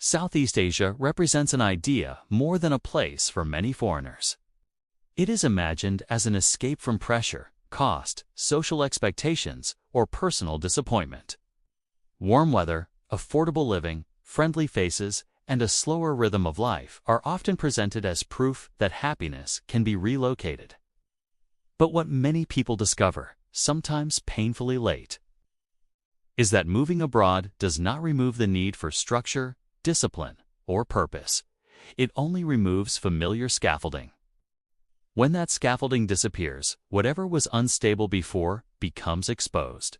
Southeast Asia represents an idea more than a place for many foreigners. It is imagined as an escape from pressure, cost, social expectations, or personal disappointment. Warm weather, affordable living, friendly faces, and a slower rhythm of life are often presented as proof that happiness can be relocated. But what many people discover, sometimes painfully late, is that moving abroad does not remove the need for structure, discipline, or purpose. It only removes familiar scaffolding. When that scaffolding disappears, whatever was unstable before becomes exposed.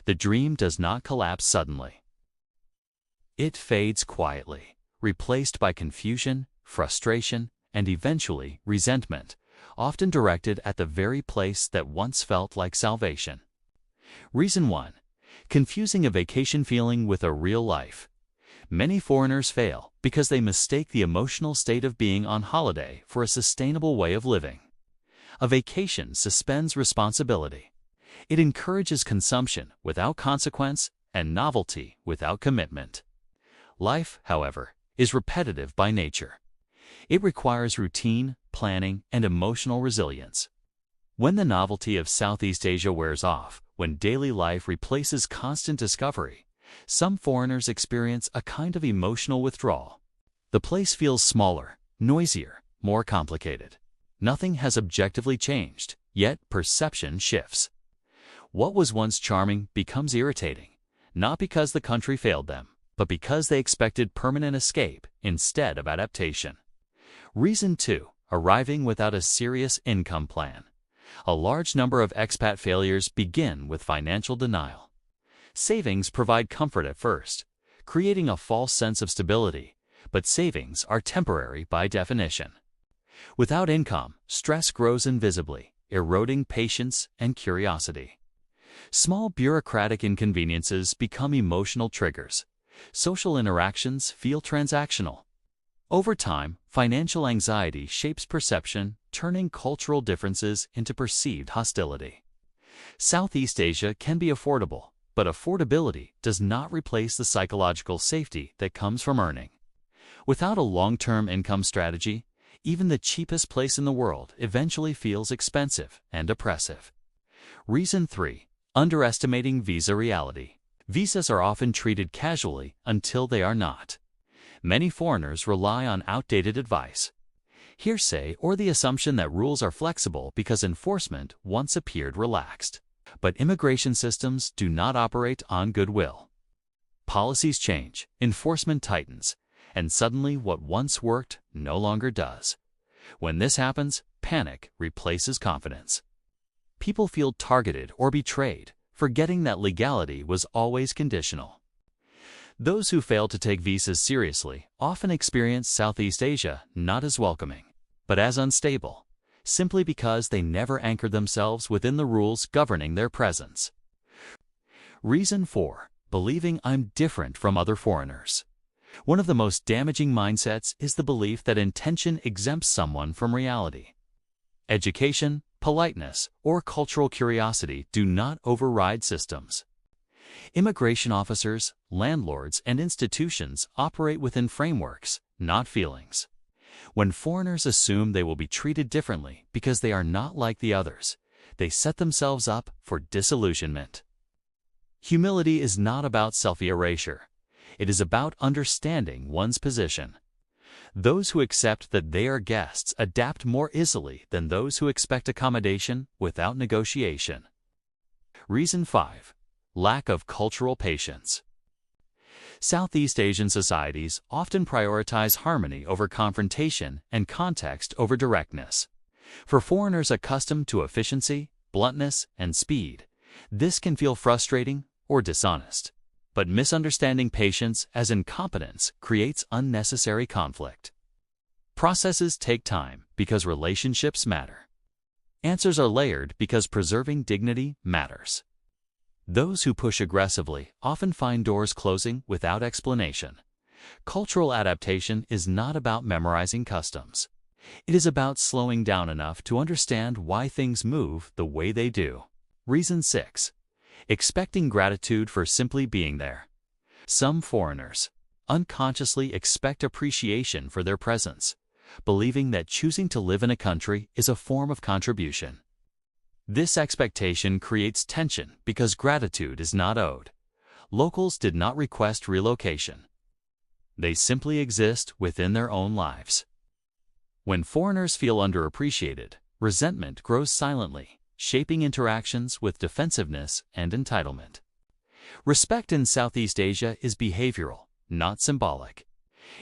The dream does not collapse suddenly. It fades quietly, replaced by confusion, frustration, and eventually resentment, often directed at the very place that once felt like salvation. Reason 1. Confusing a vacation feeling with a real life. Many foreigners fail because they mistake the emotional state of being on holiday for a sustainable way of living. A vacation suspends responsibility. It encourages consumption without consequence and novelty without commitment. Life, however, is repetitive by nature. It requires routine, planning, and emotional resilience. When the novelty of Southeast Asia wears off, when daily life replaces constant discovery, some foreigners experience a kind of emotional withdrawal. The place feels smaller, noisier, more complicated. Nothing has objectively changed, yet perception shifts. What was once charming becomes irritating, not because the country failed them, but because they expected permanent escape instead of adaptation. Reason 2. Arriving without a serious income plan. A large number of expat failures begin with financial denial. Savings provide comfort at first, creating a false sense of stability, but savings are temporary by definition. Without income, stress grows invisibly, eroding patience and curiosity. Small bureaucratic inconveniences become emotional triggers. Social interactions feel transactional. Over time, financial anxiety shapes perception, turning cultural differences into perceived hostility. Southeast Asia can be affordable, but affordability does not replace the psychological safety that comes from earning. Without a long-term income strategy, even the cheapest place in the world eventually feels expensive and oppressive. Reason 3. Underestimating visa reality. Visas are often treated casually until they are not. Many foreigners rely on outdated advice, hearsay, or the assumption that rules are flexible because enforcement once appeared relaxed. But immigration systems do not operate on goodwill. Policies change, enforcement tightens, and suddenly what once worked no longer does. When this happens, panic replaces confidence. People feel targeted or betrayed, forgetting that legality was always conditional. Those who fail to take visas seriously often experience Southeast Asia not as welcoming, but as unstable, simply because they never anchored themselves within the rules governing their presence. Reason 4. Believing I'm different from other foreigners. One of the most damaging mindsets is the belief that intention exempts someone from reality. Education, politeness, or cultural curiosity do not override systems. Immigration officers, landlords, and institutions operate within frameworks, not feelings. When foreigners assume they will be treated differently because they are not like the others, they set themselves up for disillusionment. Humility is not about self-erasure. It is about understanding one's position. Those who accept that they are guests adapt more easily than those who expect accommodation without negotiation. Reason 5. Lack of cultural patience. Southeast Asian societies often prioritize harmony over confrontation and context over directness. For foreigners accustomed to efficiency, bluntness, and speed, this can feel frustrating or dishonest. But misunderstanding patience as incompetence creates unnecessary conflict. Processes take time because relationships matter. Answers are layered because preserving dignity matters. Those who push aggressively often find doors closing without explanation. Cultural adaptation is not about memorizing customs. It is about slowing down enough to understand why things move the way they do. Reason 6. Expecting gratitude for simply being there. Some foreigners, unconsciously expect appreciation for their presence, believing that choosing to live in a country is a form of contribution. This expectation creates tension because gratitude is not owed. Locals did not request relocation. They simply exist within their own lives. When foreigners feel underappreciated, resentment grows silently, shaping interactions with defensiveness and entitlement. Respect in Southeast Asia is behavioral, not symbolic.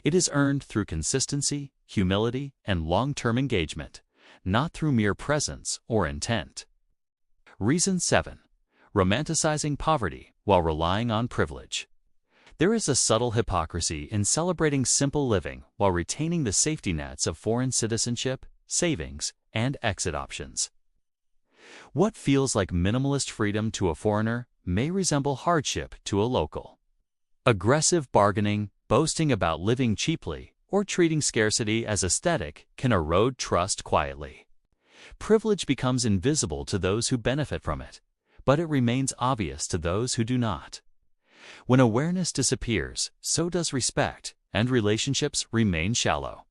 It is earned through consistency, humility, and long-term engagement, not through mere presence or intent. Reason 7. Romanticizing poverty while relying on privilege. There is a subtle hypocrisy in celebrating simple living while retaining the safety nets of foreign citizenship, savings, and exit options. What feels like minimalist freedom to a foreigner may resemble hardship to a local. Aggressive bargaining, boasting about living cheaply, or treating scarcity as aesthetic can erode trust quietly. Privilege becomes invisible to those who benefit from it, but it remains obvious to those who do not. When awareness disappears, so does respect, and relationships remain shallow.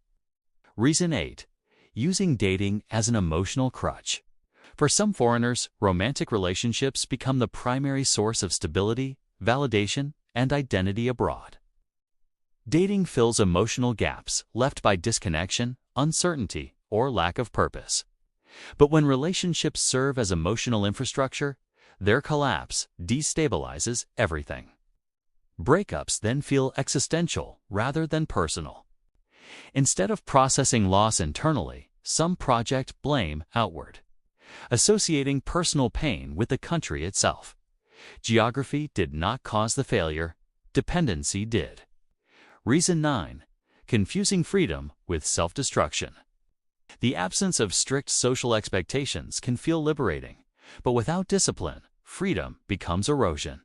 Reason 8. Using dating as an emotional crutch. For some foreigners, romantic relationships become the primary source of stability, validation, and identity abroad. Dating fills emotional gaps left by disconnection, uncertainty, or lack of purpose. But when relationships serve as emotional infrastructure, their collapse destabilizes everything. Breakups then feel existential rather than personal. Instead of processing loss internally, some project blame outward, associating personal pain with the country itself. Geography did not cause the failure, dependency did. Reason 9. Confusing freedom with self-destruction. The absence of strict social expectations can feel liberating, but without discipline, freedom becomes erosion.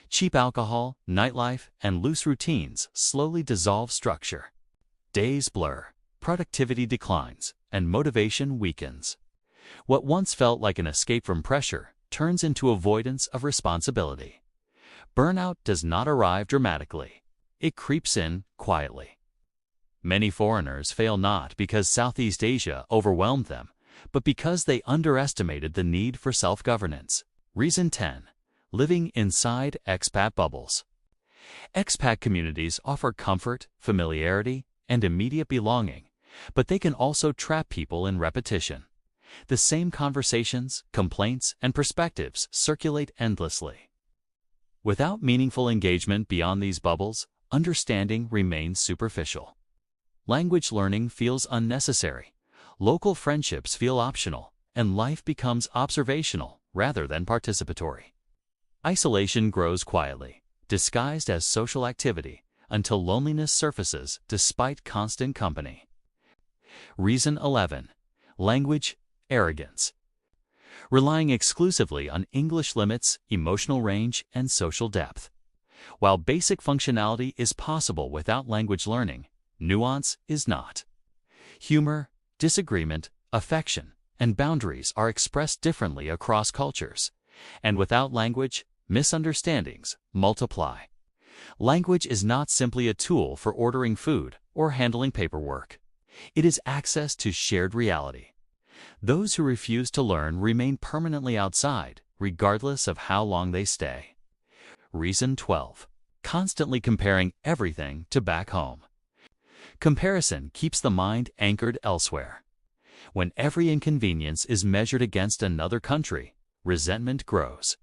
Cheap alcohol, nightlife, and loose routines slowly dissolve structure. Days blur, productivity declines, and motivation weakens. What once felt like an escape from pressure turns into avoidance of responsibility. Burnout does not arrive dramatically. It creeps in quietly. Many foreigners fail not because Southeast Asia overwhelmed them, but because they underestimated the need for self-governance. Reason 10. Living inside expat bubbles. Expat communities offer comfort, familiarity, and immediate belonging, but they can also trap people in repetition. The same conversations, complaints, and perspectives circulate endlessly. Without meaningful engagement beyond these bubbles, understanding remains superficial. Language learning feels unnecessary, local friendships feel optional, and life becomes observational rather than participatory. Isolation grows quietly, disguised as social activity, until loneliness surfaces despite constant company. Reason 11. Language arrogance. Relying exclusively on English limits emotional range and social depth. While basic functionality is possible without language learning, nuance is not. Humor, disagreement, affection, and boundaries are expressed differently across cultures, and without language, misunderstandings multiply. Language is not simply a tool for ordering food or handling paperwork. It is access to shared reality. Those who refuse to learn remain permanently outside, regardless of how long they stay. Reason 12. Constantly comparing everything to back home. Comparison keeps the mind anchored elsewhere. When every inconvenience is measured against another country, resentment grows.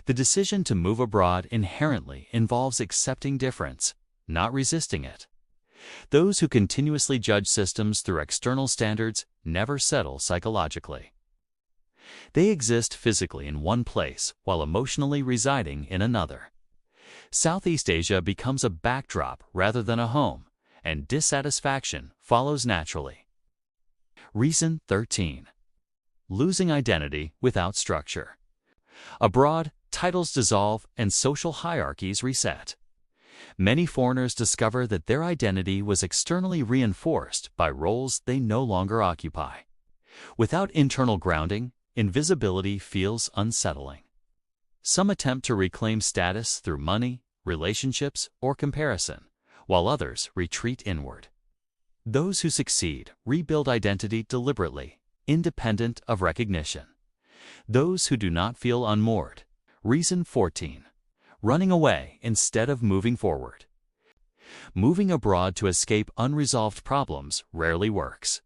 The decision to move abroad inherently involves accepting difference, not resisting it. Those who continuously judge systems through external standards never settle psychologically. They exist physically in one place while emotionally residing in another. Southeast Asia becomes a backdrop rather than a home, and dissatisfaction follows naturally. Reason 13. Losing identity without structure. Abroad, titles dissolve and social hierarchies reset. Many foreigners discover that their identity was externally reinforced by roles they no longer occupy. Without internal grounding, invisibility feels unsettling. Some attempt to reclaim status through money, relationships, or comparison, while others retreat inward. Those who succeed rebuild identity deliberately, independent of recognition. Those who do not feel unmoored. Reason 14. Running away instead of moving forward. Moving abroad to escape unresolved problems rarely works.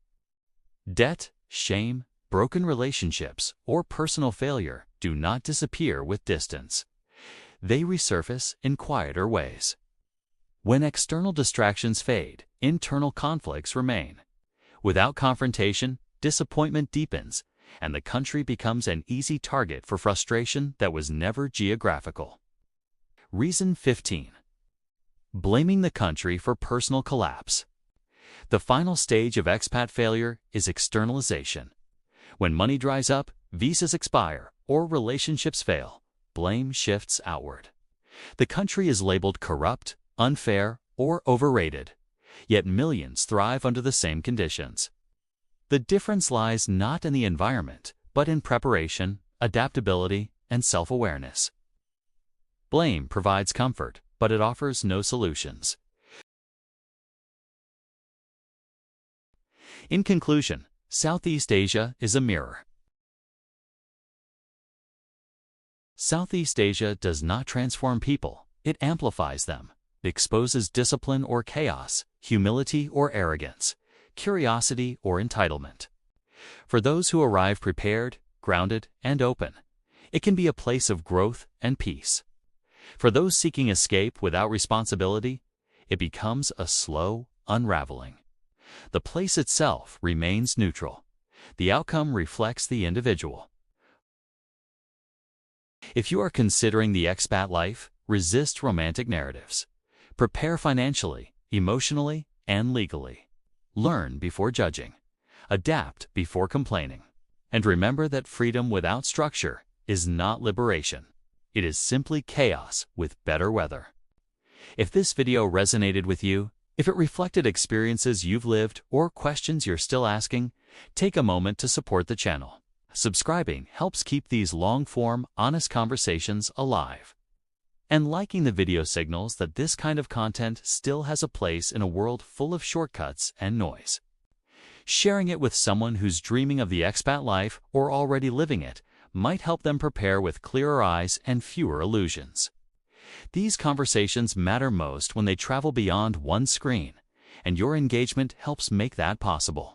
Debt, shame, broken relationships, or personal failure do not disappear with distance. They resurface in quieter ways. When external distractions fade, internal conflicts remain. Without confrontation, disappointment deepens, and the country becomes an easy target for frustration that was never geographical. Reason 15. Blaming the country for personal collapse. The final stage of expat failure is externalization. When money dries up, visas expire, or relationships fail, blame shifts outward. The country is labeled corrupt, unfair, or overrated, yet millions thrive under the same conditions. The difference lies not in the environment, but in preparation, adaptability, and self-awareness. Blame provides comfort, but it offers no solutions. In conclusion, Southeast Asia is a mirror. Southeast Asia does not transform people, it amplifies them. It exposes discipline or chaos, humility or arrogance, curiosity or entitlement. For those who arrive prepared, grounded, and open, it can be a place of growth and peace. For those seeking escape without responsibility, it becomes a slow unraveling. The place itself remains neutral. The outcome reflects the individual. If you are considering the expat life, resist romantic narratives. Prepare financially, emotionally, and legally. Learn before judging. Adapt before complaining. And remember that freedom without structure is not liberation. It is simply chaos with better weather. If this video resonated with you, if it reflected experiences you've lived or questions you're still asking, take a moment to support the channel. Subscribing helps keep these long-form, honest conversations alive. And liking the video signals that this kind of content still has a place in a world full of shortcuts and noise. Sharing it with someone who's dreaming of the expat life or already living it might help them prepare with clearer eyes and fewer illusions. These conversations matter most when they travel beyond one screen, and your engagement helps make that possible.